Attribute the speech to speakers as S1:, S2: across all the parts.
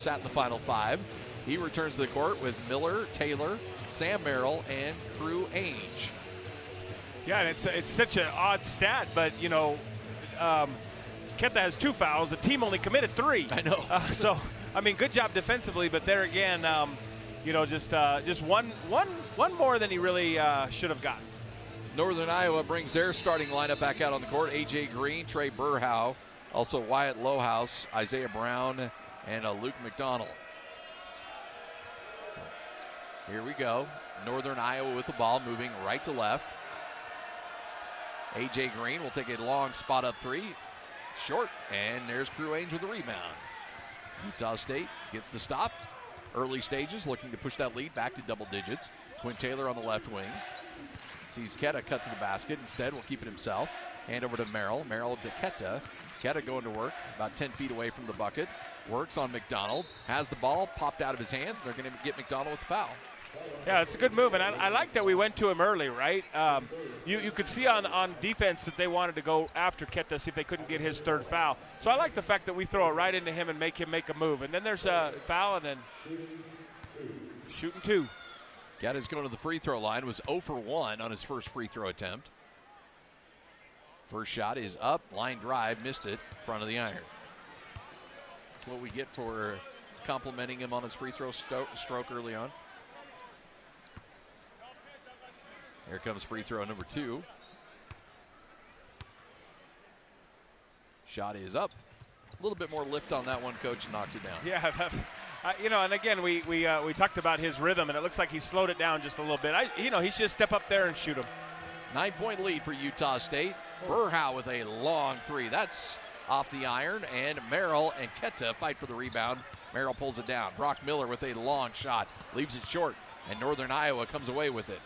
S1: Sat in the final five. He returns to the court with Miller, Taylor, Sam Merrill, and Crew Ainge.
S2: Yeah, and it's such an odd stat, but you know, Kenta has 2 fouls. The team only committed 3.
S1: I know.
S2: So I mean, good job defensively, but there again, you know, just one more than he really should have gotten.
S1: Northern Iowa brings their starting lineup back out on the court. A.J. Green, Trey Burhow, also Wyatt Lohaus, Isaiah Brown, and Luke McDonald. So here we go. Northern Iowa with the ball, moving right to left. A.J. Green will take a long spot up 3. Short, and there's Crew Ainge with the rebound. Utah State gets the stop. Early stages, looking to push that lead back to double digits. Quinn Taylor on the left wing. Sees Ketta cut to the basket. Instead, will keep it himself. Hand over to Merrill. Merrill to Ketta. Ketta going to work about 10 feet away from the bucket. Works on McDonald. Has the ball popped out of his hands. They're going to get McDonald with the foul.
S2: Yeah, it's a good move, and I like that we went to him early, right? You could see on defense that they wanted to go after Ketta, see if they couldn't get his 3rd foul. So I like the fact that we throw it right into him and make him make a move. And then there's a foul, and then shooting 2.
S1: Ketta's going to the free throw line. Was 0 for 1 on his first free throw attempt. First shot is up. Line drive. Missed it. Front of the iron. That's what we get for complimenting him on his free throw stroke early on. Here comes free throw number 2. Shot is up. A little bit more lift on that one, coach, and knocks it down.
S2: Yeah, you know, and again, we talked about his rhythm, and it looks like he slowed it down just a little bit. You know, he's just step up there and shoot him.
S1: 9-point lead for Utah State. Burhow with a long 3. That's off the iron, and Merrill and Ketta fight for the rebound. Merrill pulls it down. Brock Miller with a long shot. Leaves it short, and Northern Iowa comes away with it.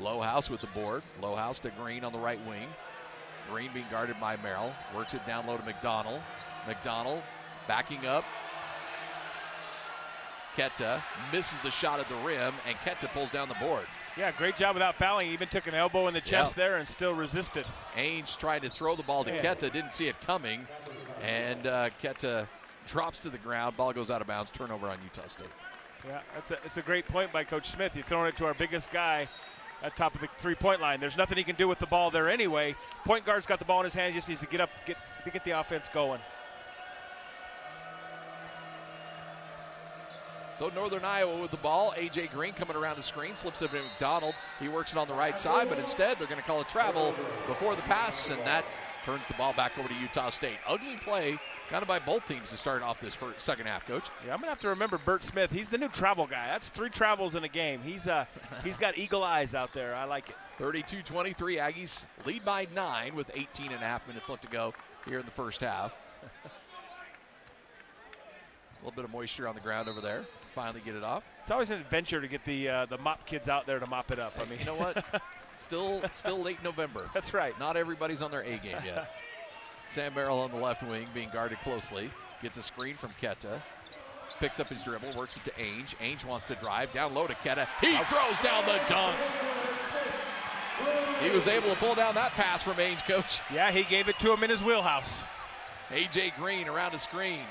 S1: Lohaus with the board. Lohaus to Green on the right wing. Green being guarded by Merrill. Works it down low to McDonald. McDonald backing up. Ketta misses the shot at the rim, and Ketta pulls down the board.
S2: Yeah, great job without fouling. He even took an elbow in the chest there and still resisted.
S1: Ainge tried to throw the ball to Ketta, didn't see it coming, and Ketta drops to the ground. Ball goes out of bounds. Turnover on Utah State.
S2: Yeah, it's a great point by Coach Smith. You're throwing it to our biggest guy at top of the 3-point line. There's nothing he can do with the ball there anyway. Point guard's got the ball in his hand. He just needs to get up, get the offense going.
S1: So Northern Iowa with the ball. A.J. Green coming around the screen, slips it to McDonald. He works it on the right side, but instead they're going to call a travel before the pass, and that turns the ball back over to Utah State. Ugly play kind of by both teams to start off this second half, Coach.
S2: Yeah, I'm going to have to remember Bert Smith. He's the new travel guy. That's 3 travels in a game. He's got eagle eyes out there. I like it.
S1: 32-23, Aggies lead by 9 with 18.5 minutes left to go here in the first half. A little bit of moisture on the ground over there. Finally get it off.
S2: It's always an adventure to get the mop kids out there to mop it up. I mean,
S1: you know what? Still late November.
S2: That's right.
S1: Not everybody's on their A game yet. Sam Merrill on the left wing being guarded closely. Gets a screen from Ketta. Picks up his dribble, works it to Ainge. Ainge wants to drive down low to Ketta. He throws down the dunk. He was able to pull down that pass from Ainge, Coach.
S2: Yeah, he gave it to him in his wheelhouse.
S1: A.J. Green around a screen.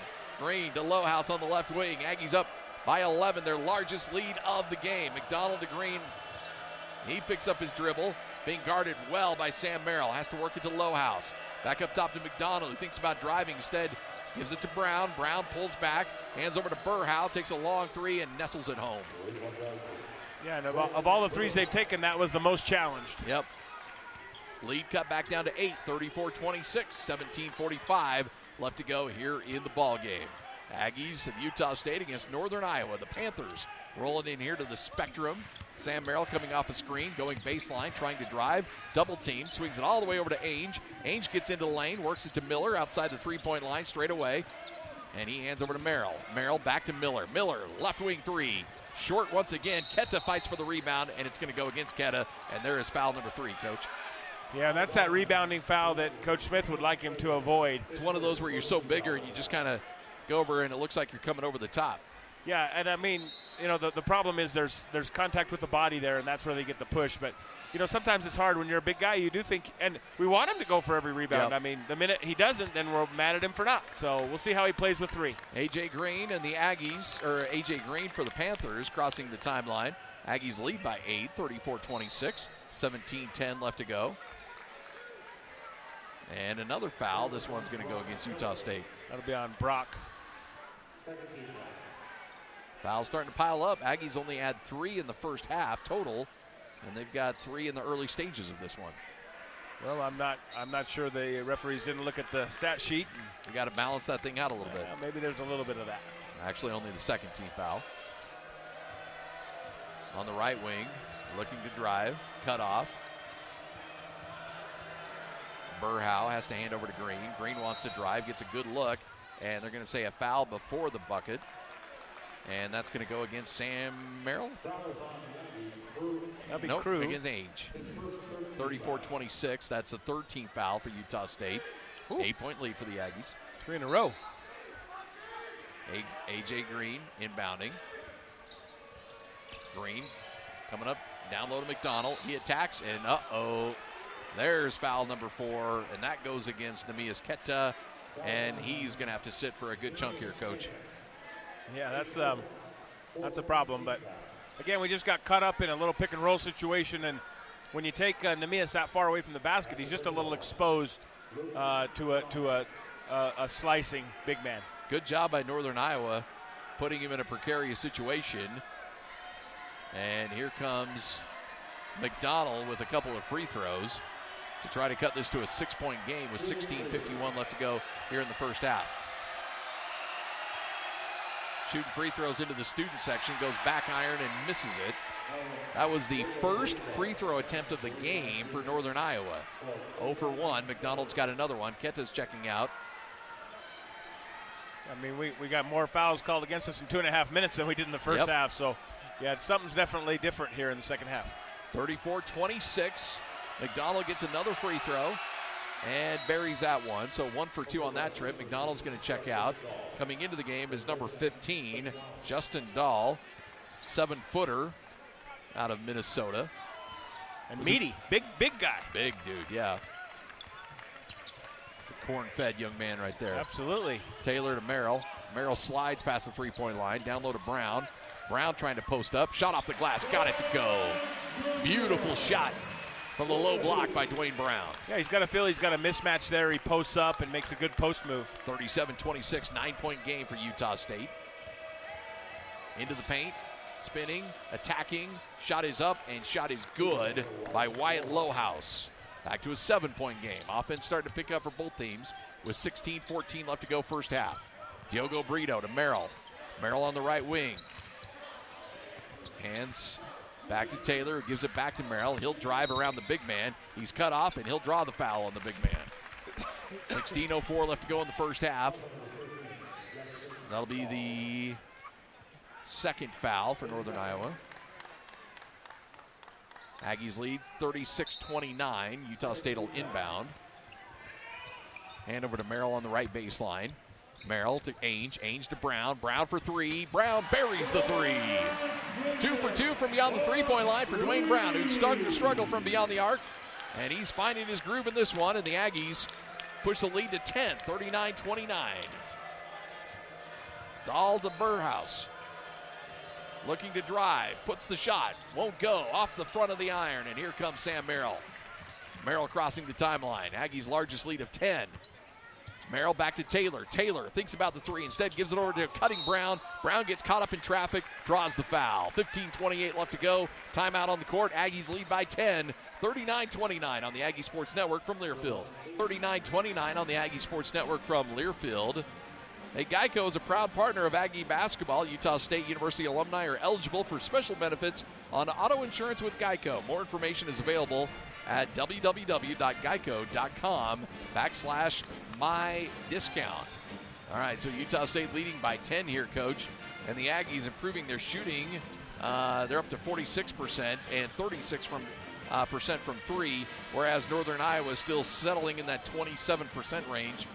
S1: Green to Lohaus on the left wing. Aggies up by 11, their largest lead of the game. McDonald to Green. He picks up his dribble, being guarded well by Sam Merrill. Has to work it to Lohaus. Back up top to McDonald, who thinks about driving. Instead, gives it to Brown. Brown pulls back, hands over to Burhow, takes a long 3 and nestles it home.
S2: Yeah, and of all the 3s they've taken, that was the most challenged.
S1: Yep. Lead cut back down to 8, 34-26, 17:45 left to go here in the ball game. Aggies of Utah State against Northern Iowa. The Panthers rolling in here to the spectrum. Sam Merrill coming off a screen, going baseline, trying to drive. Double team, swings it all the way over to Ainge. Ainge gets into the lane, works it to Miller outside the 3-point line straight away. And he hands over to Merrill. Merrill back to Miller. Miller, left wing 3. Short once again. Ketta fights for the rebound, and it's going to go against Ketta. And there is foul number 3, Coach.
S2: Yeah, and that's that rebounding foul that Coach Smith would like him to avoid.
S1: It's one of those where you're so bigger and you just kind of go over and it looks like you're coming over the top.
S2: Yeah, and I mean, you know, the problem is there's contact with the body there, and that's where they get the push. But, you know, sometimes it's hard when you're a big guy. You do think, and we want him to go for every rebound.
S1: Yep.
S2: I mean, the minute he doesn't, then we're mad at him for not. So we'll see how he plays with 3.
S1: A.J. Green and the Aggies, or A.J. Green for the Panthers, crossing the timeline. Aggies lead by 8, 34-26, 17-10 left to go. And another foul. This one's going to go against Utah State.
S2: That'll be on Brock.
S1: Fouls starting to pile up. Aggies only had 3 in the first half total, and they've got 3 in the early stages of this one.
S2: Well, I'm not sure the referees didn't look at the stat sheet.
S1: We got to balance that thing out a little bit.
S2: Maybe there's a little bit of that.
S1: Actually, only the second team foul. On the right wing, looking to drive, cut off. Burhow has to hand over to Green. Green wants to drive, gets a good look, and they're going to say a foul before the bucket. And that's going to go against Sam Merrill.
S2: That'd be
S1: nope,
S2: Crew.
S1: Against Age. 34-26. That's the 3rd team foul for Utah State. 8-point lead for the Aggies.
S2: 3 in a row.
S1: A.J. Green inbounding. Green coming up, down low to McDonald. He attacks, and uh-oh. There's foul number 4, and that goes against Nehemias Ketta, and he's going to have to sit for a good chunk here, Coach.
S2: Yeah, that's a problem. But again, we just got caught up in a little pick and roll situation, and when you take Nehemias that far away from the basket, he's just a little exposed to a slicing big man.
S1: Good job by Northern Iowa putting him in a precarious situation. And here comes McDonald with a couple of free throws to try to cut this to a 6-point game with 16:51 left to go here in the first half. Shooting free throws into the student section, goes back iron and misses it. That was the first free throw attempt of the game for Northern Iowa. 0 for 1. McDonald's got another one. Ketta's checking out.
S2: I mean, we got more fouls called against us in 2.5 minutes than we did in the first half. So, yeah, something's definitely different here in the second half.
S1: 34-26. McDonald gets another free throw and buries that one. So 1 for 2 on that trip. McDonald's going to check out. Coming into the game is number 15, Justin Dahl, 7-footer out of Minnesota.
S2: And meaty, big guy.
S1: Big dude, yeah. It's a corn-fed young man right there.
S2: Absolutely.
S1: Taylor to Merrill. Merrill slides past the three-point line. Down low to Brown. Brown trying to post up. Shot off the glass. Got it to go. Beautiful shot from the low block by Dwayne Brown.
S2: Yeah, he's got to feel he's got a mismatch there. He posts up and makes a good post move.
S1: 37-26, 9-point game for Utah State. Into the paint, spinning, attacking. Shot is up, and shot is good by Wyatt Lowhouse. Back to a 7-point game. Offense starting to pick up for both teams with 16-14 left to go first half. Diogo Brito to Merrill. Merrill on the right wing. Hands back to Taylor, who gives it back to Merrill. He'll drive around the big man. He's cut off, and he'll draw the foul on the big man. 16:04 left to go in the first half. That'll be the second foul for Northern Iowa. Aggies lead 36-29. Utah State will inbound. Hand over to Merrill on the right baseline. Merrill to Ainge. Ainge to Brown. Brown for 3. Brown buries the 3. 2 for 2 from beyond the three-point line for Dwayne Brown, who's starting to struggle from beyond the arc. And he's finding his groove in this one, and the Aggies push the lead to 10, 39-29. Dahl to Burhouse. Looking to drive, puts the shot, won't go, off the front of the iron, and here comes Sam Merrill. Merrill crossing the timeline, Aggies' largest lead of 10. Merrill back to Taylor. Taylor thinks about the 3, instead gives it over to cutting Brown. Brown gets caught up in traffic, draws the foul. 15:28 left to go, timeout on the court. Aggies lead by 10, 39-29 on the Aggie Sports Network from Learfield. 39-29 on the Aggie Sports Network from Learfield. Hey, Geico is a proud partner of Aggie basketball. Utah State University alumni are eligible for special benefits on auto insurance with Geico. More information is available at www.geico.com/mydiscount. All right, so Utah State leading by 10 here, Coach. And the Aggies improving their shooting. They're up to 46% and 36% from 3, whereas Northern Iowa is still settling in that 27% range.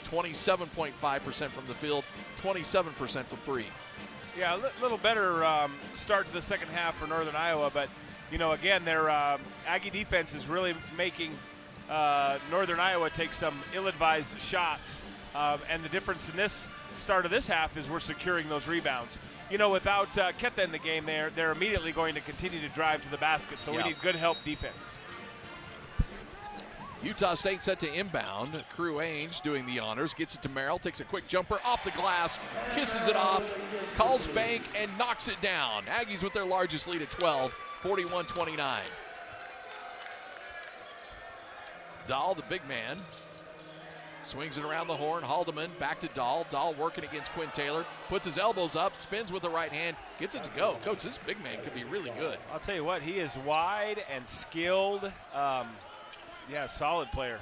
S1: 27.5% from the field, 27% from 3.
S2: Yeah, a little better start to the second half for Northern Iowa, but again, their Aggie defense is really making Northern Iowa take some ill-advised shots, and the difference in this start of this half is we're securing those rebounds. Without Ketta in the game, they're immediately going to continue to drive to the basket, so we need good help defense.
S1: Utah State set to inbound. Crew Ainge doing the honors, gets it to Merrill, takes a quick jumper off the glass, kisses it off, calls bank, and knocks it down. Aggies with their largest lead at 12, 41-29. Dahl, the big man, swings it around the horn. Haldeman back to Dahl. Dahl working against Quinn Taylor, puts his elbows up, spins with the right hand, gets it to go. Coach, this big man could be really good.
S2: I'll tell you what, he is wide and skilled. Yeah, solid player.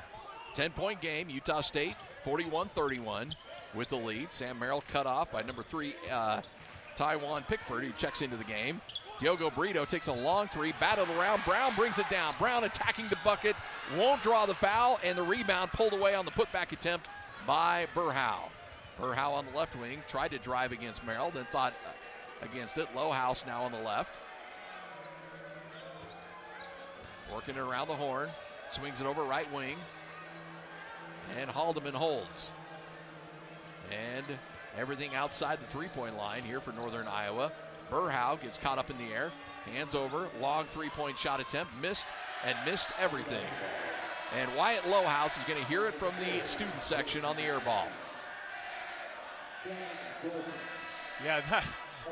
S1: 10-point game, Utah State 41-31 with the lead. Sam Merrill cut off by number 3, Taiwan Pickford, who checks into the game. Diogo Brito takes a long three, batted around. Brown brings it down. Brown attacking the bucket, won't draw the foul, and the rebound pulled away on the putback attempt by Burhow. Burhow on the left wing, tried to drive against Merrill, then thought against it. Lowhouse now on the left. Working it around the horn. Swings it over right wing, and Haldeman holds. And everything outside the three-point line here for Northern Iowa. Burhow gets caught up in the air, hands over, long three-point shot attempt, missed everything. And Wyatt Lowhouse is going to hear it from the student section on the air ball.
S2: Yeah,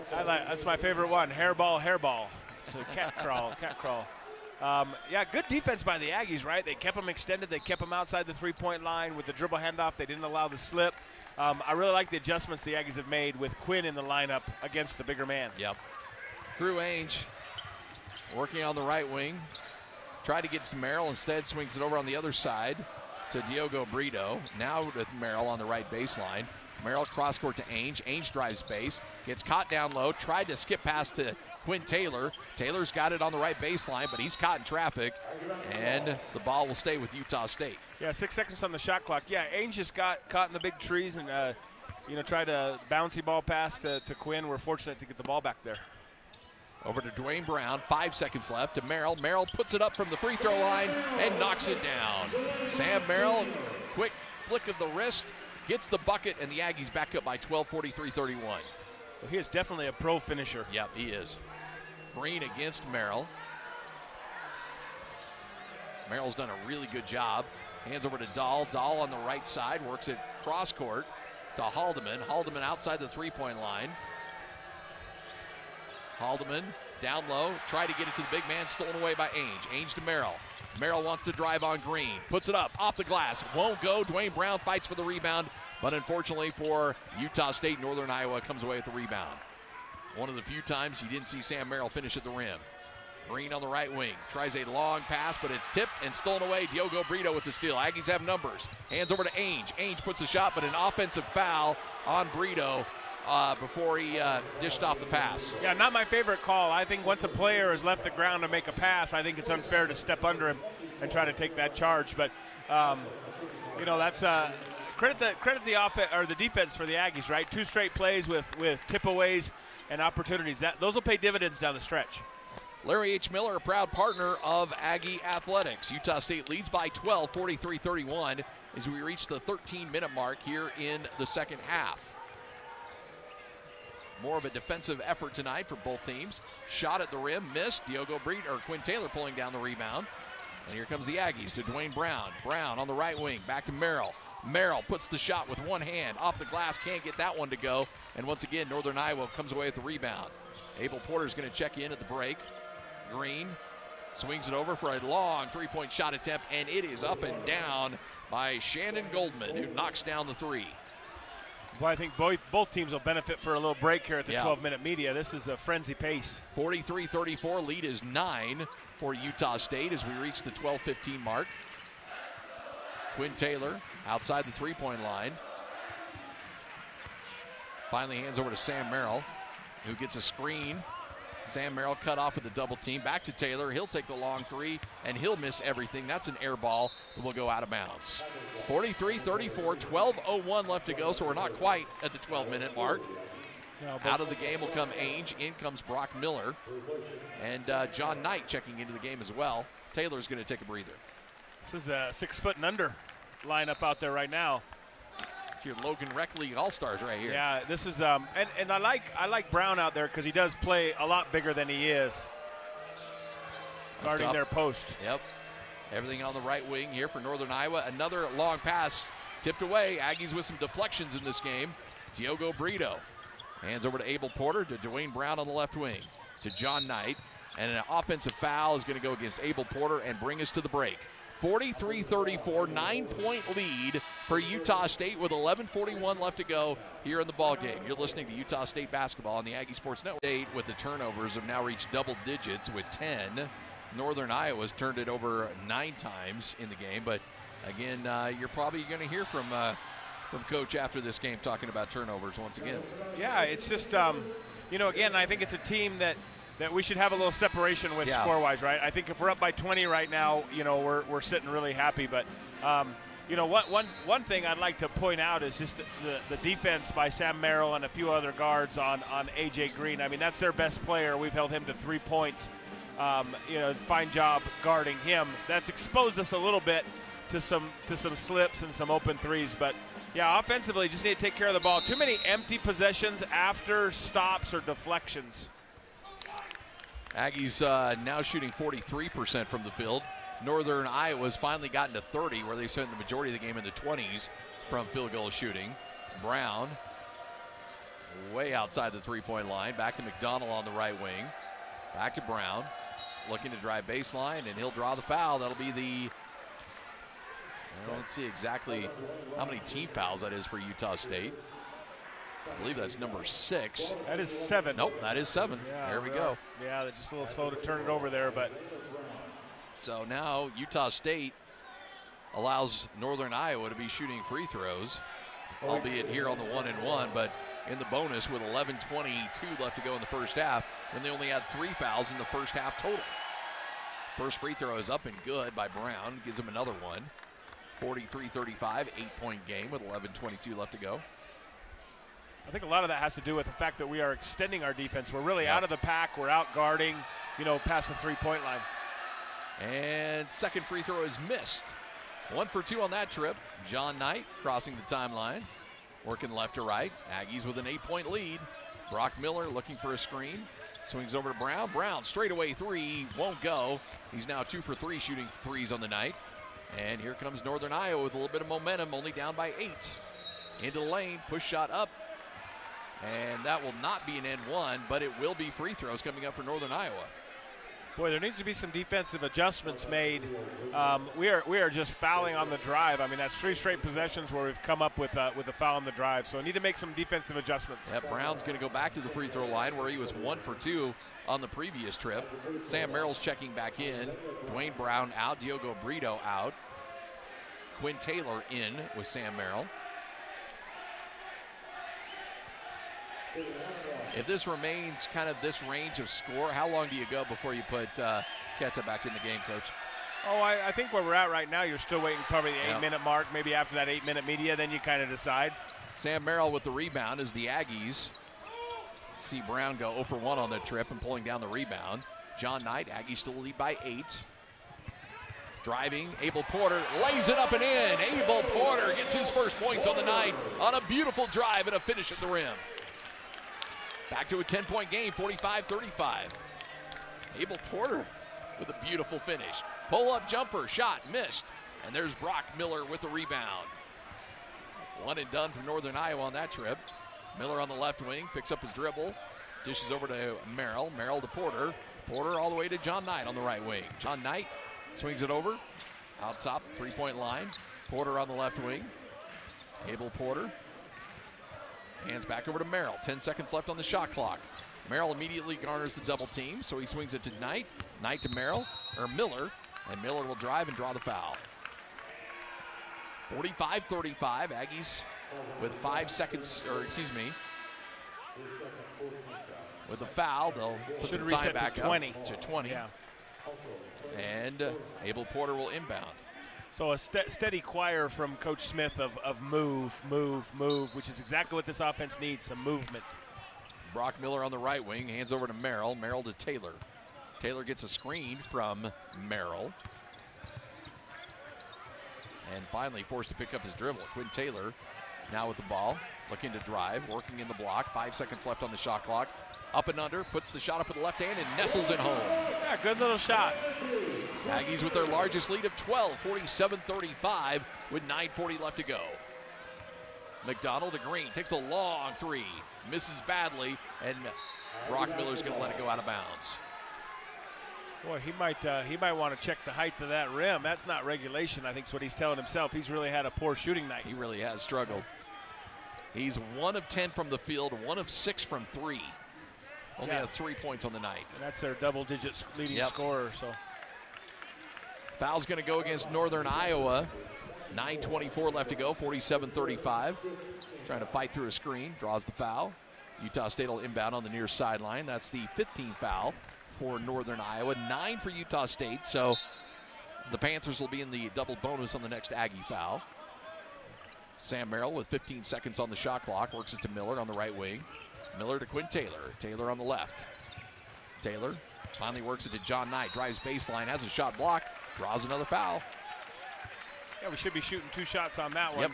S2: that's my favorite one, hairball, hairball. It's a cat crawl, cat crawl. Yeah, good defense by the Aggies, right? They kept them extended. They kept them outside the three-point line with the dribble handoff. They didn't allow the slip. I really like the adjustments the Aggies have made with Quinn in the lineup against the bigger man.
S1: Yep. Crew Ainge working on the right wing. Tried to get to Merrill. Instead, swings it over on the other side to Diogo Brito. Now with Merrill on the right baseline. Merrill cross court to Ainge. Ainge drives base. Gets caught down low. Tried to skip past to Quinn Taylor. Taylor's got it on the right baseline, but he's caught in traffic, and the ball will stay with Utah State.
S2: Yeah, 6 seconds on the shot clock. Yeah, Ainge just got caught in the big trees and, tried a bouncy ball pass to Quinn. We're fortunate to get the ball back there.
S1: Over to Dwayne Brown, 5 seconds left to Merrill. Merrill puts it up from the free throw line and knocks it down. Sam Merrill, quick flick of the wrist, gets the bucket, and the Aggies back up by 12, 43-31.
S2: Well, he is definitely a pro finisher.
S1: Yep, he is. Green against Merrill. Merrill's done a really good job. Hands over to Dahl. Dahl on the right side, works it cross court to Haldeman. Haldeman outside the three-point line. Haldeman down low, tried to get it to the big man, stolen away by Ainge. Ainge to Merrill. Merrill wants to drive on Green. Puts it up, off the glass, won't go. Dwayne Brown fights for the rebound, but unfortunately for Utah State, Northern Iowa comes away with the rebound. One of the few times you didn't see Sam Merrill finish at the rim. Green on the right wing, tries a long pass, but it's tipped and stolen away. Diogo Brito with the steal. Aggies have numbers. Hands over to Ainge. Ainge puts the shot, but an offensive foul on Brito before he dished off the pass.
S2: Yeah, not my favorite call. I think once a player has left the ground to make a pass, I think it's unfair to step under him and try to take that charge. But that's credit the offense or the defense for the Aggies, right? 2 straight plays with tip-aways and opportunities. Those will pay dividends down the stretch.
S1: Larry H. Miller, a proud partner of Aggie Athletics. Utah State leads by 12, 43-31, as we reach the 13-minute mark here in the second half. More of a defensive effort tonight for both teams. Shot at the rim, missed. Diogo Brito or Quinn Taylor pulling down the rebound. And here comes the Aggies to Dwayne Brown. Brown on the right wing, back to Merrill. Merrill puts the shot with one hand. Off the glass, can't get that one to go. And once again, Northern Iowa comes away with the rebound. Abel Porter's going to check in at the break. Green swings it over for a long three-point shot attempt, and it is up and down by Shannon Goldman, who knocks down the three.
S2: Well, I think both teams will benefit for a little break here at the 12-minute media. This is a frenzy pace.
S1: 43-34, lead is 9 for Utah State as we reach the 12-15 mark. Quinn Taylor outside the three-point line. Finally hands over to Sam Merrill, who gets a screen. Sam Merrill cut off with the double team. Back to Taylor. He'll take the long three, and he'll miss everything. That's an air ball that will go out of bounds. 43-34, 12:01 left to go, so we're not quite at the 12-minute mark.
S2: No,
S1: Out of the game will come Ainge. In comes Brock Miller. And John Knight checking into the game as well. Taylor's going to take a breather.
S2: This is a 6 foot and under lineup out there right now.
S1: It's your Logan Rec League All-Stars right here.
S2: Yeah, this is and I like Brown out there because he does play a lot bigger than he is. Guarding their post.
S1: Yep. Everything on the right wing here for Northern Iowa. Another long pass tipped away. Aggies with some deflections in this game. Diogo Brito hands over to Abel Porter, to Dwayne Brown on the left wing, to John Knight. And an offensive foul is going to go against Abel Porter and bring us to the break. 43-34, 9-point lead for Utah State with 11:41 left to go here in the ball game. You're listening to Utah State basketball on the Aggie Sports Network. State with the turnovers have now reached double digits with 10. Northern Iowa's turned it over 9 times in the game, but again, you're probably going to hear from Coach after this game talking about turnovers once again.
S2: Yeah, it's just, again, I think it's a team that we should have a little separation with score-wise, right? I think if we're up by 20 right now, we're sitting really happy. But, one thing I'd like to point out is just the defense by Sam Merrill and a few other guards on A.J. Green. I mean, that's their best player. We've held him to 3 points. Fine job guarding him. That's exposed us a little bit to some slips and some open threes. But, yeah, offensively, just need to take care of the ball. Too many empty possessions after stops or deflections.
S1: Aggies now shooting 43% from the field. Northern Iowa's finally gotten to 30, where they spent the majority of the game in the 20s from field goal shooting. Brown way outside the three-point line. Back to McDonald on the right wing. Back to Brown. Looking to drive baseline, and he'll draw the foul. That'll be the, let's see exactly how many team fouls that is for Utah State. I believe that's number 6.
S2: That is 7.
S1: Nope, that is 7.
S2: Yeah,
S1: there we go.
S2: Yeah, they're just a little slow to turn it over there, but.
S1: So now Utah State allows Northern Iowa to be shooting free throws, albeit here on the 1-and-1, but in the bonus with 11:22 left to go in the first half, when they only had 3 fouls in the first half total. First free throw is up and good by Brown, gives him another one. 43-35, 8-point game with 11:22 left to go.
S2: I think a lot of that has to do with the fact that we are extending our defense. We're really out of the pack. We're out guarding, past the three-point line.
S1: And second free throw is missed. 1 for 2 on that trip. John Knight crossing the timeline, working left to right. Aggies with an 8-point lead. Brock Miller looking for a screen. Swings over to Brown. Brown straightaway 3, won't go. He's now 2 for 3 shooting threes on the night. And here comes Northern Iowa with a little bit of momentum, only down by 8. Into the lane, push shot up. And that will not be an N1, but it will be free throws coming up for Northern Iowa.
S2: Boy, there needs to be some defensive adjustments made. We are just fouling on the drive. I mean, that's 3 straight possessions where we've come up with a foul on the drive. So I need to make some defensive adjustments.
S1: Yep, Brown's going to go back to the free throw line where he was 1 for 2 on the previous trip. Sam Merrill's checking back in. Dwayne Brown out. Diogo Brito out. Quinn Taylor in with Sam Merrill. If this remains kind of this range of score, how long do you go before you put Keta back in the game, Coach?
S2: Oh, I think where we're at right now, you're still waiting probably the 8-minute mark. Maybe after that 8-minute media, then you kind of decide.
S1: Sam Merrill with the rebound as the Aggies see Brown go 0 for 1 on the trip and pulling down the rebound. John Knight, Aggies still lead by 8. Driving, Abel Porter lays it up and in. Abel Porter gets his first points on the night on a beautiful drive and a finish at the rim. Back to a 10-point game, 45-35. Abel Porter with a beautiful finish. Pull-up jumper, shot, missed. And there's Brock Miller with the rebound. 1 and done for Northern Iowa on that trip. Miller on the left wing, picks up his dribble, dishes over to Merrill. Merrill to Porter. Porter all the way to John Knight on the right wing. John Knight swings it over. Out top, three-point line. Porter on the left wing. Abel Porter. Hands back over to Merrill. 10 seconds left on the shot clock. Merrill immediately garners the double team, so he swings it to Knight. Knight to Miller, and Miller will drive and draw the foul. 45-35, Aggies with 5 seconds, with the foul, they'll put the time back
S2: to 20.
S1: Up to 20.
S2: Yeah.
S1: And Abel Porter will inbound.
S2: So a steady choir from Coach Smith of move, move, move, which is exactly what this offense needs, some movement.
S1: Brock Miller on the right wing, hands over to Merrill. Merrill to Taylor. Taylor gets a screen from Merrill. And finally forced to pick up his dribble. Quinn Taylor now with the ball, looking to drive, working in the block. 5 seconds left on the shot clock. Up and under, puts the shot up with the left hand and nestles it home.
S2: Yeah, good little shot.
S1: Aggies with their largest lead of 12, 47-35 with 9:40 left to go. McDonald to Green, takes a long three, misses badly, and Brock Miller's gonna let it go out of bounds.
S2: Boy, he might want to check the height of that rim. That's not regulation, I think is what he's telling himself. He's really had a poor shooting night.
S1: He really has struggled. He's 1 of 10 from the field, 1 of 6 from 3. Only has 3 points on the night.
S2: And that's their double-digit leading scorer. So
S1: foul's going to go against Northern Iowa. 9:24 left to go, 47-35. Trying to fight through a screen, draws the foul. Utah State will inbound on the near sideline. That's the 15th foul for Northern Iowa, 9 for Utah State. So the Panthers will be in the double bonus on the next Aggie foul. Sam Merrill with 15 seconds on the shot clock, works it to Miller on the right wing. Miller to Quinn Taylor. Taylor on the left. Taylor finally works it to John Knight. Drives baseline, has a shot blocked, draws another foul.
S2: Yeah, we should be shooting 2 shots on that one.
S1: Yep.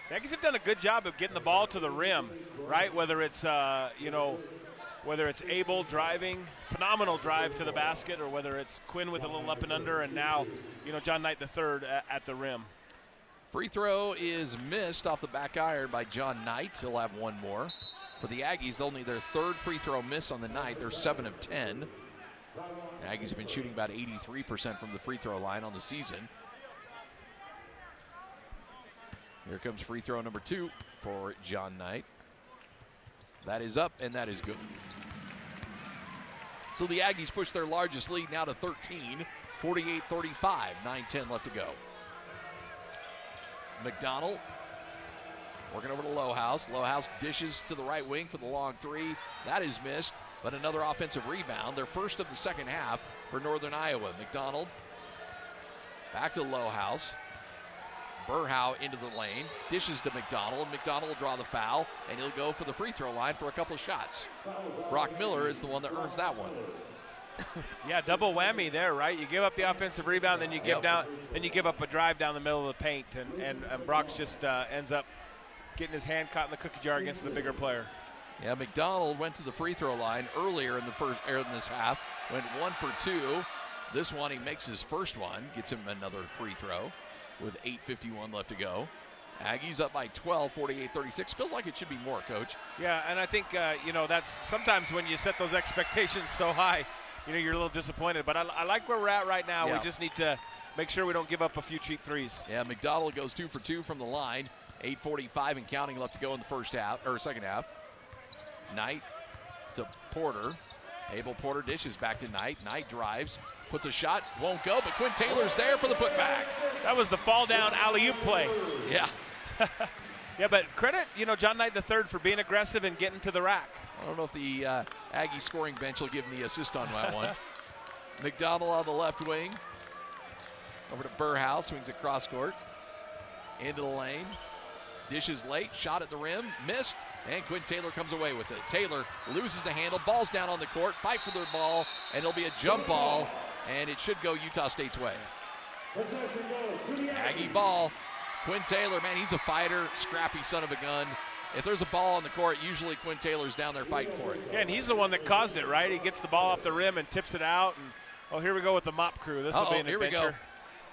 S2: The Aggies have done a good job of getting the ball to the rim, right? Whether it's, whether it's Abel driving, phenomenal drive to the basket, or whether it's Quinn with a little up and under, and now, John Knight the third at the rim.
S1: Free throw is missed off the back iron by John Knight. He'll have 1 more. For the Aggies, only their 3rd free throw miss on the night. They're 7 of 10. The Aggies have been shooting about 83% from the free throw line on the season. Here comes free throw number 2 for John Knight. That is up, and that is good. So the Aggies push their largest lead now to 13, 48-35, 9:10 left to go. McDonald working over to Lowhouse. Lowhouse dishes to the right wing for the long 3. That is missed, but another offensive rebound. Their first of the second half for Northern Iowa. McDonald back to Lowhouse. Burhow into the lane, dishes to McDonald. McDonald will draw the foul, and he'll go for the free throw line for a couple of shots. Brock Miller is the one that earns that one.
S2: Yeah, double whammy there, right? You give up the offensive rebound, then you give up a drive down the middle of the paint, and Brock's just ends up getting his hand caught in the cookie jar against the bigger player.
S1: Yeah, McDonald went to the free throw line earlier in this half, went 1 for 2. This one he makes his first one, gets him another free throw with 8:51 left to go. Aggies up by 12, 48-36. Feels like it should be more, Coach.
S2: Yeah, and I think, that's sometimes when you set those expectations so high, you're a little disappointed. But I like where we're at right now.
S1: Yeah.
S2: We just need to make sure we don't give up a few cheap threes.
S1: Yeah, McDonald goes 2 for 2 from the line. 8:45 and counting left to go in the second half. Knight to Porter. Abel Porter dishes back to Knight. Knight drives, puts a shot, won't go, but Quinn Taylor's there for the putback.
S2: That was the fall down alley-oop play.
S1: Yeah.
S2: Yeah, but credit, John Knight the third for being aggressive and getting to the rack.
S1: I don't know if the Aggie scoring bench will give him the assist on that one. McDonald on the left wing. Over to Burhouse, swings it cross court. Into the lane. Dishes late, shot at the rim, missed, and Quinn Taylor comes away with it. Taylor loses the handle, ball's down on the court, fight for their ball, and it'll be a jump ball, and it should go Utah State's way. Aggie ball. Quinn Taylor, man, he's a fighter, scrappy son of a gun. If there's a ball on the court, usually Quinn Taylor's down there fighting for it.
S2: Yeah, and he's the one that caused it, right? He gets the ball off the rim and tips it out, and here we go with the mop crew. This will be an adventure.
S1: Here we go.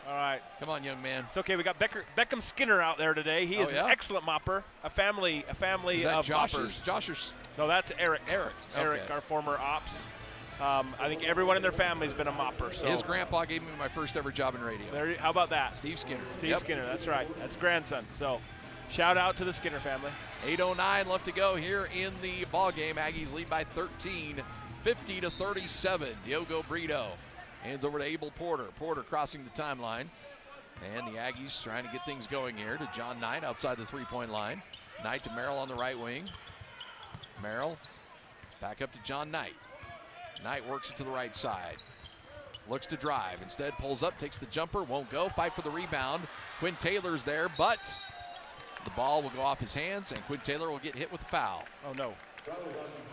S2: All right.
S1: Come on, young man.
S2: It's okay. We got Beckham Skinner out there today. He is an excellent mopper. A family
S1: is that
S2: of
S1: Josh's,
S2: moppers.
S1: Josh's?
S2: No, that's Eric.
S1: Eric,
S2: our former ops. I think everyone in their family's been a mopper. So
S1: his grandpa gave me my first ever job in radio.
S2: How about that?
S1: Steve Skinner.
S2: Steve Skinner. That's right. That's grandson. So, shout out to the Skinner family.
S1: 8:09 left to go here in the ball game. Aggies lead by 13, 50-37. Diogo Brito hands over to Abel Porter. Porter crossing the timeline. And the Aggies trying to get things going here to John Knight outside the three-point line. Knight to Merrill on the right wing. Merrill back up to John Knight. Knight works it to the right side. Looks to drive. Instead pulls up, takes the jumper, won't go. Fight for the rebound. Quinn Taylor's there, but the ball will go off his hands, and Quinn Taylor will get hit with a foul.
S2: Oh, no.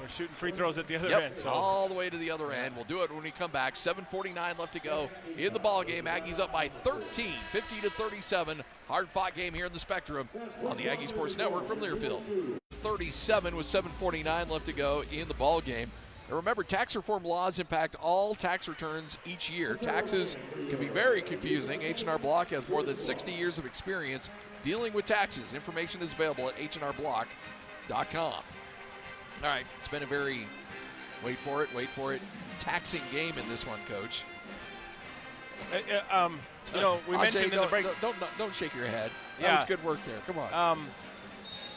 S2: We're shooting free throws at the other
S1: Yep,
S2: end. So
S1: all the way to the other end. We'll do it when we come back. 7:49 left to go in the ball game. Aggies up by 13, 50-37. Hard-fought game here in the Spectrum on the Aggie Sports Network from Learfield. 37 with 7:49 left to go in the ball game. And remember, tax reform laws impact all tax returns each year. Taxes can be very confusing. H&R Block has more than 60 years of experience dealing with taxes. Information is available at hnrblock.com. All right, it's been a very, wait for it, taxing game in this one, Coach.
S2: You know, we mentioned in the break.
S1: Don't shake your head.
S2: Yeah.
S1: That was good work there. Come on.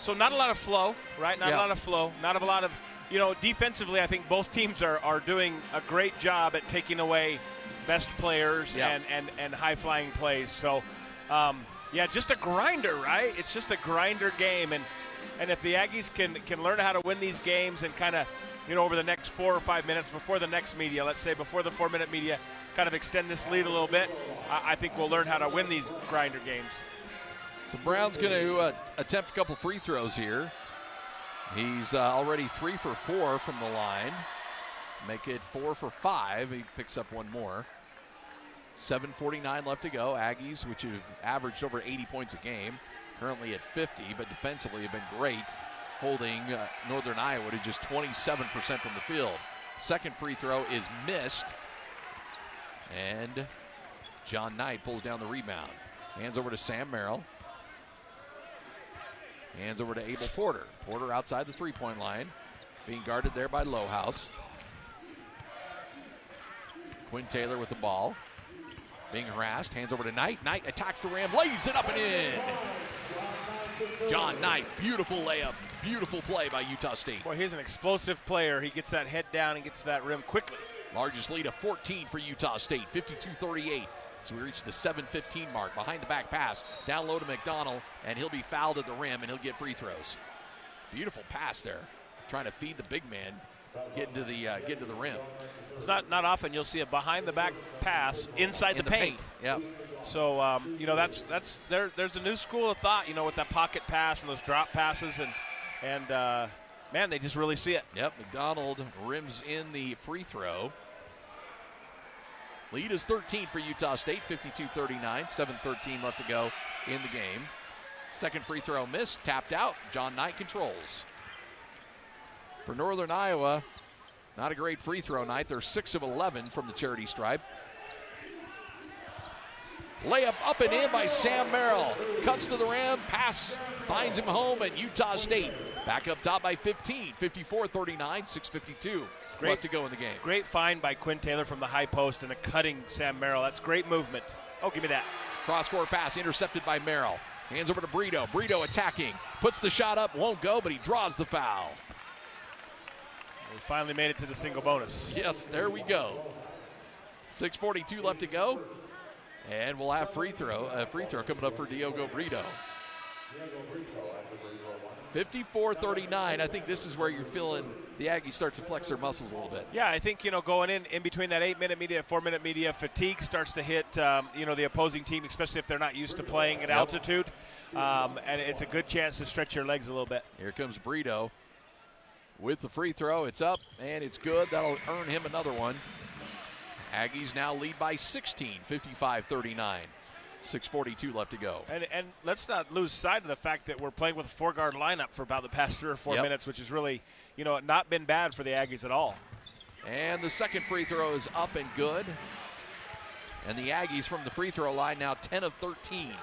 S2: So not a lot of flow, right? Not a lot of flow. Not a lot of, you know, defensively, I think both teams are doing a great job at taking away best players and high-flying plays. So, yeah, just a grinder, right? It's just a grinder game. And if the Aggies can learn how to win these games and kind of, you know, over the next 4 or 5 minutes before the next media, let's say before the 4-minute media, kind of extend this lead a little bit, I think we'll learn how to win these grinder games.
S1: So Brown's going to attempt a couple free throws here. He's already 3 for 4 from the line. Make it 4 for 5. He picks up one more. 7:49 left to go. Aggies, which have averaged over 80 points a game, currently at 50, but defensively have been great, holding Northern Iowa to just 27% from the field. Second free throw is missed, and John Knight pulls down the rebound. Hands over to Sam Merrill. Hands over to Abel Porter. Porter outside the three-point line, being guarded there by Lohaus. Quinn Taylor with the ball, being harassed. Hands over to Knight. Knight attacks the rim, lays it up and in. John Knight, beautiful layup, beautiful play by Utah State.
S2: Boy, he's an explosive player. He gets that head down and gets to that rim quickly.
S1: Largest lead of 14 for Utah State, 52-38. So we reach the 7:15 mark. Behind the back pass, down low to McDonald, and he'll be fouled at the rim, and he'll get free throws. Beautiful pass there, trying to feed the big man, get into the rim.
S2: It's not often you'll see a behind the back pass inside the paint.
S1: Yep.
S2: So you know, there's a new school of thought, you know, with that pocket pass and those drop passes, and man, they just really see it.
S1: Yep. McDonald rims in the free throw. Lead is 13 for Utah State, 52-39, 7:13 left to go in the game. Second free throw missed, tapped out. John Knight controls. For Northern Iowa, not a great free throw night. They're 6 of 11 from the charity stripe. Layup up and in by Sam Merrill. Cuts to the rim, pass finds him home at Utah State. Back up top by 15, 54-39, 6:52 left to go in the game.
S2: Great find by Quinn Taylor from the high post and a cutting Sam Merrill. That's great movement. Oh, give me that.
S1: Cross-court pass intercepted by Merrill. Hands over to Brito. Brito attacking. Puts the shot up, won't go, but he draws the foul.
S2: We finally made it to the single bonus.
S1: Yes, there we go. 6:42 left to go. And we'll have a free throw coming up for Diogo Brito. 54-39. I think this is where you're feeling the Aggies start to flex their muscles a little bit.
S2: Yeah, I think, you know, going in between that 8-minute media, 4-minute media, fatigue starts to hit, you know, the opposing team, especially if they're not used to playing at altitude. And it's a good chance to stretch your legs a little bit.
S1: Here comes Brito with the free throw. It's up, and it's good. That'll earn him another one. Aggies now lead by 16, 55-39. 6:42 left to go.
S2: And let's not lose sight of the fact that we're playing with a 4-guard lineup for about the past 3 or 4 minutes, which has really, you know, not been bad for the Aggies at all.
S1: And the second free throw is up and good. And the Aggies from the free throw line now 10 of 13.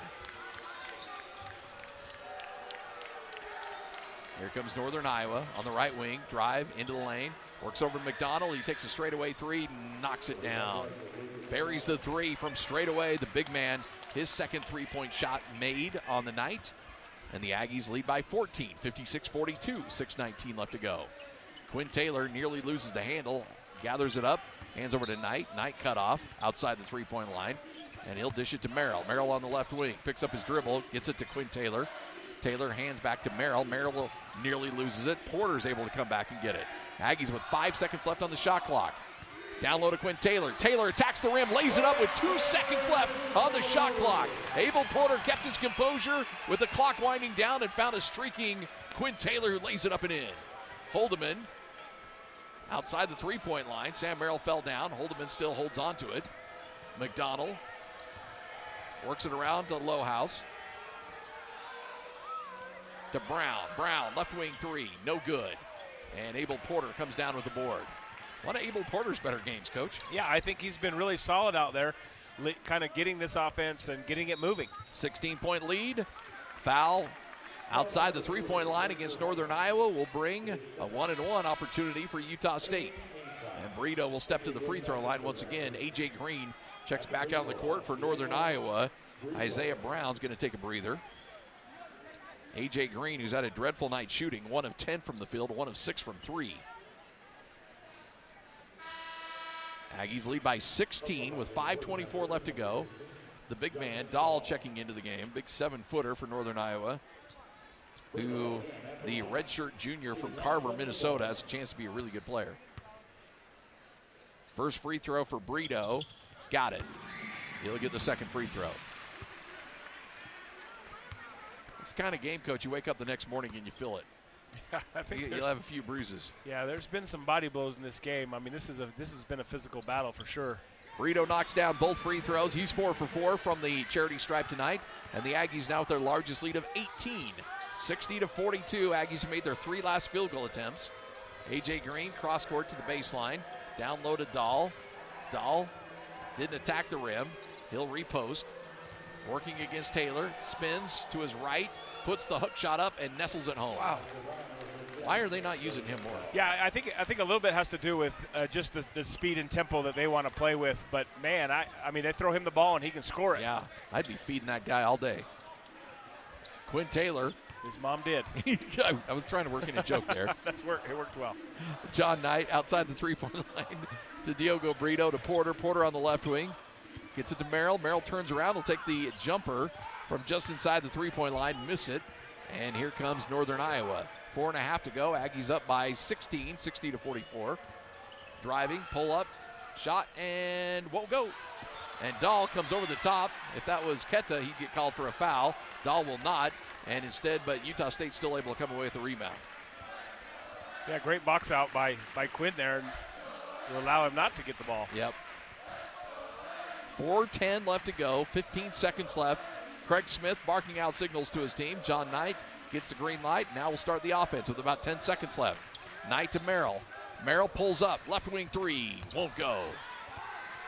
S1: Here comes Northern Iowa on the right wing. Drive into the lane. Works over to McDonald. He takes a straightaway three, knocks it down. Buries the three from straightaway. The big man, his second three-point shot made on the night. And the Aggies lead by 14, 56-42, 6:19 left to go. Quinn Taylor nearly loses the handle, gathers it up, hands over to Knight. Knight cut off outside the three-point line, and he'll dish it to Merrill. Merrill on the left wing, picks up his dribble, gets it to Quinn Taylor. Taylor hands back to Merrill. Merrill nearly loses it. Porter's able to come back and get it. Aggies with 5 seconds left on the shot clock. Down low to Quinn Taylor. Taylor attacks the rim, lays it up with 2 seconds left on the shot clock. Abel Porter kept his composure with the clock winding down and found a streaking Quinn Taylor who lays it up and in. Holdeman outside the three-point line. Sam Merrill fell down. Holdeman still holds on to it. McDonald works it around to Lowhouse. To Brown. Brown, left wing three, no good. And Abel Porter comes down with the board. One of Abel Porter's better games, Coach.
S2: Yeah, I think he's been really solid out there, kind of getting this offense and getting it moving.
S1: 16-point lead. Foul outside the three-point line against Northern Iowa will bring a 1-and-1 opportunity for Utah State. And Brito will step to the free throw line once again. A.J. Green checks back out on the court for Northern Iowa. Isaiah Brown's going to take a breather. A.J. Green, who's had a dreadful night shooting, 1 of 10 from the field, 1 of 6 from 3. Aggies lead by 16 with 5:24 left to go. The big man, Dahl, checking into the game. Big 7-footer for Northern Iowa, who the redshirt junior from Carver, Minnesota, has a chance to be a really good player. First free throw for Brito. Got it. He'll get the second free throw. It's the kind of game, Coach, you wake up the next morning and you feel it.
S2: Yeah, I think
S1: you'll have a few bruises.
S2: Yeah, there's been some body blows in this game. I mean, this has been a physical battle for sure.
S1: Brito knocks down both free throws. He's 4 for 4 from the charity stripe tonight. And the Aggies now with their largest lead of 18. 60-42. Aggies have made their 3 last field goal attempts. A.J. Green cross court to the baseline. Down low to Dahl. Dahl didn't attack the rim. He'll repost. Working against Taylor. Spins to his right. Puts the hook shot up and nestles it home.
S2: Wow.
S1: Why are they not using him more?
S2: Yeah, I think a little bit has to do with just the speed and tempo that they want to play with. But, man, I mean, they throw him the ball and he can score it.
S1: Yeah, I'd be feeding that guy all day. Quinn Taylor.
S2: His mom did.
S1: I was trying to work in a joke there.
S2: It worked well.
S1: John Knight outside the three-point line to Diogo Brito to Porter. Porter on the left wing. Gets it to Merrill. Merrill turns around. He'll take the jumper from just inside the three-point line. Miss it. And here comes Northern Iowa. 4.5 to go. Aggies up by 16, 60-44. Driving, pull up, shot, and won't go. And Dahl comes over the top. If that was Ketta, he'd get called for a foul. Dahl will not. And instead, but Utah State's still able to come away with the rebound.
S2: Yeah, great box out by Quinn there, and will allow him not to get the ball.
S1: Yep. 4:10 left to go, 15 seconds left. Craig Smith barking out signals to his team. John Knight gets the green light. Now we'll start the offense with about 10 seconds left. Knight to Merrill. Merrill pulls up, left wing three, won't go.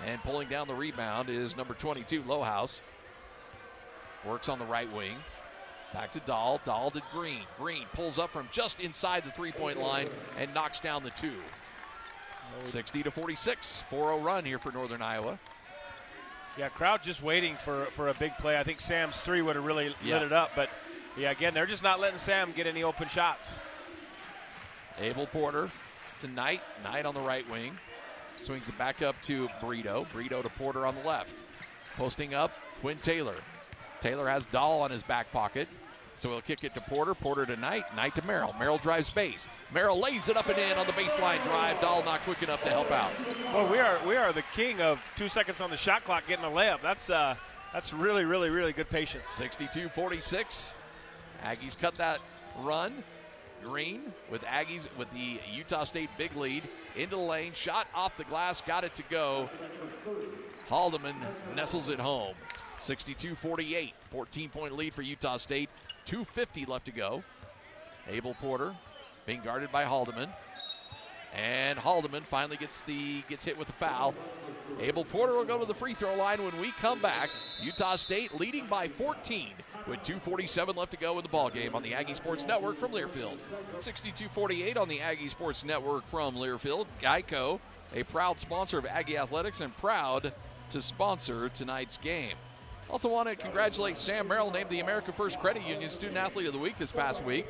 S1: And pulling down the rebound is number 22, Lowhouse. Works on the right wing. Back to Dahl. Dahl to Green. Green pulls up from just inside the three-point line and knocks down the 2. 60-46. 4-0 run here for Northern Iowa.
S2: Yeah, crowd just waiting for a big play. I think Sam's 3 would have really lit it up. But, yeah, again, they're just not letting Sam get any open shots.
S1: Abel Porter to Knight. Knight on the right wing. Swings it back up to Brito. Brito to Porter on the left. Posting up, Quinn Taylor. Taylor has Dahl on his back pocket, so he'll kick it to Porter. Porter to Knight. Knight to Merrill. Merrill drives base. Merrill lays it up and in on the baseline drive. Dahl not quick enough to help out.
S2: Well, we are the king of 2 seconds on the shot clock getting a layup. That's really, really, really good patience.
S1: 62-46. Aggies cut that run. Green with Aggies with the Utah State big lead into the lane. Shot off the glass. Got it to go. Haldeman nestles it home. 62-48, 14-point lead for Utah State. 2:50 left to go. Abel Porter being guarded by Haldeman. And Haldeman finally gets hit with the foul. Abel Porter will go to the free throw line when we come back. Utah State leading by 14 with 2:47 left to go in the ball game on the Aggie Sports Network from Learfield. 62-48 on the Aggie Sports Network from Learfield. Geico, a proud sponsor of Aggie Athletics and proud to sponsor tonight's game. Also want to congratulate Sam Merrill, named the America First Credit Union Student Athlete of the Week this past week.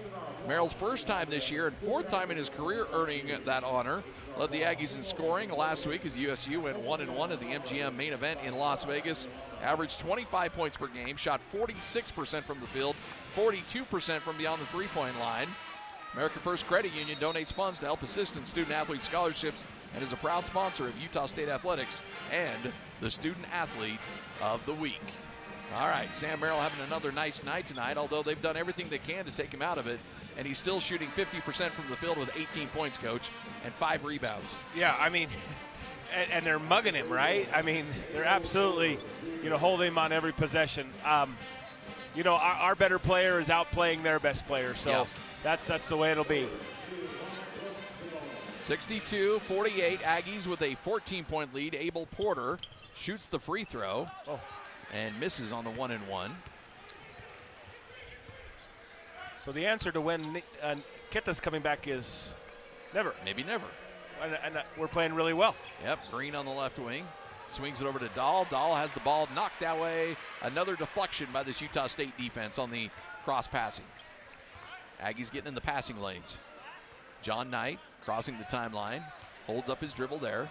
S1: Merrill's first time this year and 4th time in his career earning that honor. Led the Aggies in scoring last week as USU went 1-1 at the MGM main event in Las Vegas. Averaged 25 points per game, shot 46% from the field, 42% from beyond the three-point line. America First Credit Union donates funds to help assist in student athlete scholarships and is a proud sponsor of Utah State Athletics and the Student Athlete of the Week. All right, Sam Merrill having another nice night tonight, although they've done everything they can to take him out of it, and he's still shooting 50% from the field with 18 points, Coach, and 5 rebounds.
S2: Yeah, I mean, and they're mugging him, right? I mean, they're absolutely, holding him on every possession. Our better player is outplaying their best player, so that's the way it'll be.
S1: 62-48, Aggies with a 14-point lead. Abel Porter shoots the free throw and misses on the 1-and-1.
S2: So the answer to when Kita's coming back is never.
S1: Maybe never.
S2: And we're playing really well.
S1: Yep, Green on the left wing. Swings it over to Dahl. Dahl has the ball knocked away. Another deflection by this Utah State defense on the cross passing. Aggies getting in the passing lanes. John Knight crossing the timeline. Holds up his dribble there.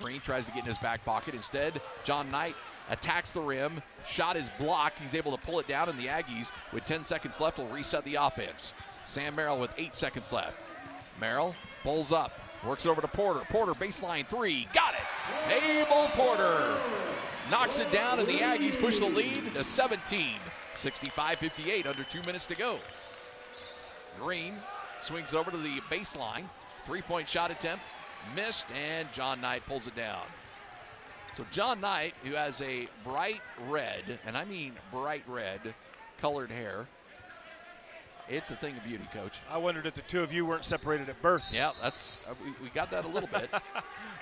S1: Green tries to get in his back pocket. Instead, John Knight attacks the rim. Shot is blocked. He's able to pull it down, and the Aggies, with 10 seconds left, will reset the offense. Sam Merrill with 8 seconds left. Merrill pulls up. Works it over to Porter. Porter, baseline 3. Got it! Abel Porter knocks it down, and the Aggies push the lead to 17. 65-58, under 2 minutes to go. Green swings over to the baseline. 3-point shot attempt. Missed, and John Knight pulls it down. So John Knight, who has a bright red, and I mean bright red, colored hair. It's a thing of beauty, Coach.
S2: I wondered if the two of you weren't separated at birth.
S1: Yeah, that's we got that a little bit.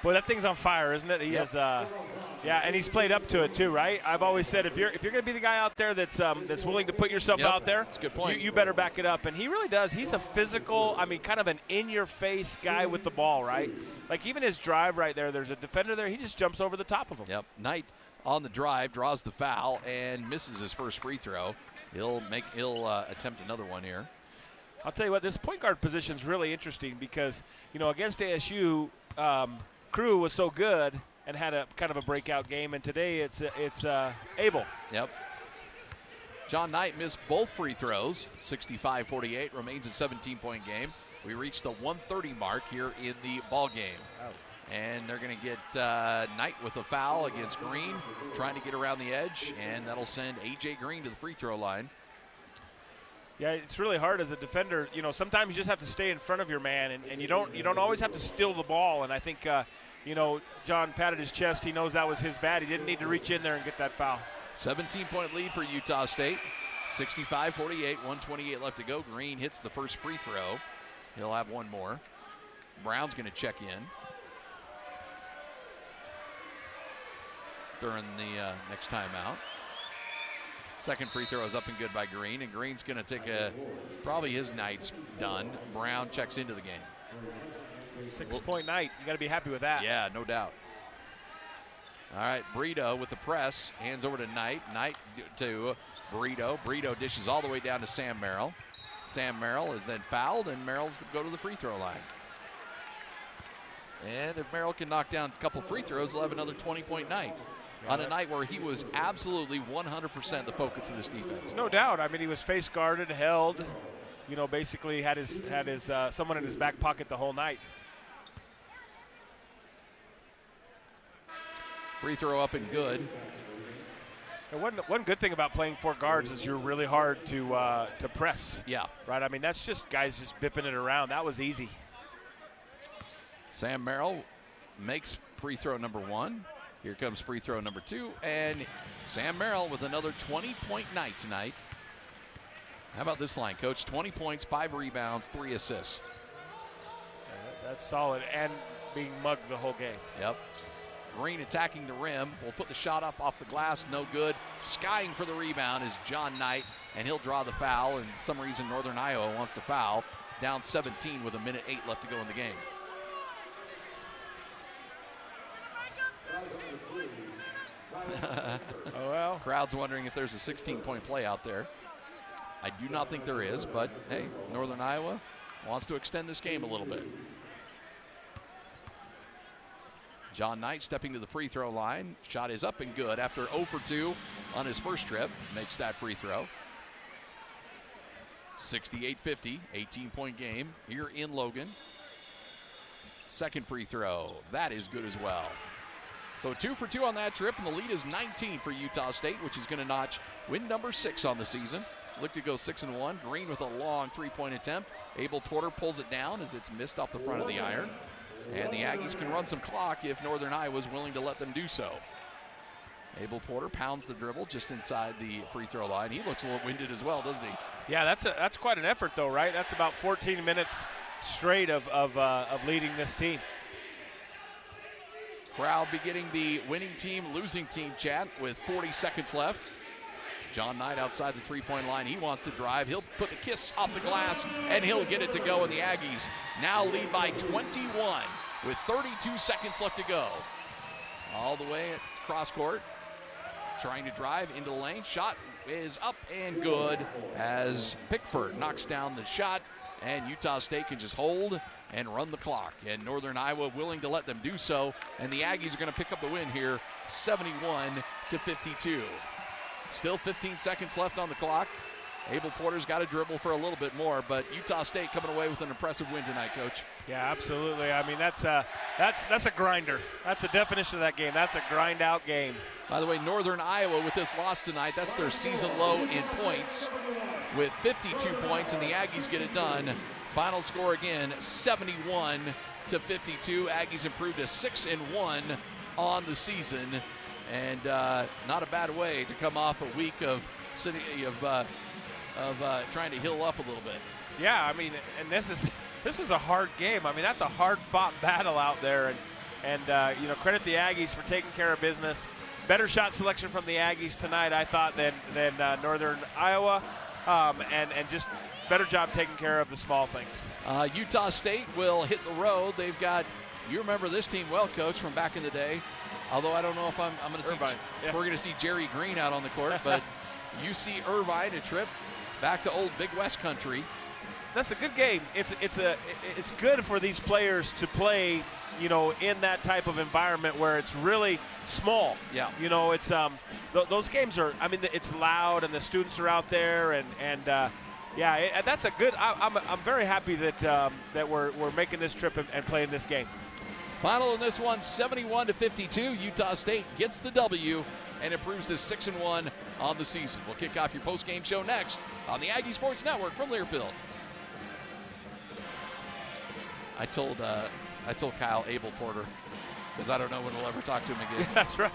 S2: Boy, that thing's on fire, isn't it? He has, and he's played up to it too, right? I've always said if you're going to be the guy out there that's willing to put yourself out there,
S1: that's a good point.
S2: You better back it up, and he really does. He's a physical, kind of an in-your-face guy with the ball, right? Like even his drive right there. There's a defender there. He just jumps over the top of him.
S1: Yep. Knight on the drive draws the foul and misses his first free throw. He'll attempt another one here.
S2: I'll tell you what, this point guard position is really interesting because, against ASU, Crew was so good and had a kind of a breakout game, and today it's Abel.
S1: Yep. John Knight missed both free throws. 65-48 remains a 17-point game. We reached the 1:30 mark here in the ball game.
S2: Wow. And
S1: they're going to get Knight with a foul against Green, trying to get around the edge, and that'll send A.J. Green to the free throw line.
S2: Yeah, it's really hard as a defender. Sometimes you just have to stay in front of your man, and you don't always have to steal the ball. And I think, John patted his chest. He knows that was his bad. He didn't need to reach in there and get that foul.
S1: 17-point lead for Utah State. 65-48, 1:28 left to go. Green hits the first free throw. He'll have one more. Brown's going to check in during the next timeout. Second free throw is up and good by Green, and Green's going to take probably his night's done. Brown checks into the game.
S2: 6-point night. You got to be happy with that.
S1: Yeah, no doubt. All right, Brito with the press, hands over to Knight. Knight to Brito. Brito dishes all the way down to Sam Merrill. Sam Merrill is then fouled, and Merrill's going to go to the free throw line. And if Merrill can knock down a couple free throws, he'll have another 20-point night. On a night where he was absolutely 100% the focus of this defense.
S2: No doubt. He was face guarded, held, basically had his someone in his back pocket the whole night.
S1: Free throw up and good.
S2: And one good thing about playing four guards is you're really hard to press.
S1: Yeah.
S2: Right. That's just guys just bipping it around. That was easy.
S1: Sam Merrill makes free throw number 1. Here comes free throw number 2, and Sam Merrill with another 20-point night tonight. How about this line, Coach? 20 points, 5 rebounds, 3 assists.
S2: Yeah, that's solid, and being mugged the whole game.
S1: Yep. Green attacking the rim. Will put the shot up off the glass, no good. Skying for the rebound is John Knight, and he'll draw the foul, and for some reason Northern Iowa wants to foul. Down 17 with 1:08 left to go in the game.
S2: Oh, well.
S1: Crowd's wondering if there's a 16-point play out there. I do not think there is, but hey, Northern Iowa wants to extend this game a little bit. John Knight stepping to the free throw line. Shot is up and good after 0 for 2 on his first trip. Makes that free throw. 68-50, 18-point game here in Logan. Second free throw. That is good as well. So 2 for 2 on that trip, and the lead is 19 for Utah State, which is going to notch win number 6 on the season. Look to go 6-1. Green with a long three-point attempt. Abel Porter pulls it down as it's missed off the front of the iron. And the Aggies can run some clock if Northern Iowa is willing to let them do so. Abel Porter pounds the dribble just inside the free throw line. He looks a little winded as well, doesn't he?
S2: Yeah, that's quite an effort, though, right? That's about 14 minutes straight of leading this team.
S1: Crowd beginning the winning team, losing team chant with 40 seconds left. John Knight outside the three-point line. He wants to drive. He'll put the kiss off the glass, and he'll get it to go. And the Aggies now lead by 21 with 32 seconds left to go. All the way across court, trying to drive into the lane. Shot is up and good as Pickford knocks down the shot, and Utah State can just hold and run the clock. And Northern Iowa willing to let them do so, and the Aggies are going to pick up the win here, 71-52. Still 15 seconds left on the clock. Abel Porter's got to dribble for a little bit more, but Utah State coming away with an impressive win tonight, Coach.
S2: Yeah, absolutely. I mean, that's a grinder. That's the definition of that game. That's a grind-out game.
S1: By the way, Northern Iowa with this loss tonight, that's their season low in points with 52 points, and the Aggies get it done. Final score again, 71-52. Aggies improved to 6-1 on the season, and not a bad way to come off a week of trying to heal up a little bit.
S2: Yeah, I mean, and this was a hard game. I mean, that's a hard-fought battle out there, and you know, credit the Aggies for taking care of business. Better shot selection from the Aggies tonight, I thought, than Northern Iowa, and just better job taking care of the small things.
S1: Utah State will hit the road. They've got, you remember this team well, Coach, from back in the day. Although I don't know if I'm going to see, we're going to see Jerry Green out on the court, but UC Irvine, a trip back to old Big West country.
S2: That's a good game. It's good for these players to play, you know, in that type of environment where it's really small.
S1: Yeah.
S2: You know, it's those games are. I mean, it's loud and the students are out there, and yeah, that's a good. I'm very happy that that we're making this trip and playing this game.
S1: Final in this one, 71-52. Utah State gets the W and improves to 6-1 on the season. We'll kick off your post-game show next on the Aggie Sports Network from Learfield. I told Kyle Abel Porter, because I don't know when we'll ever talk to him again.
S2: That's right.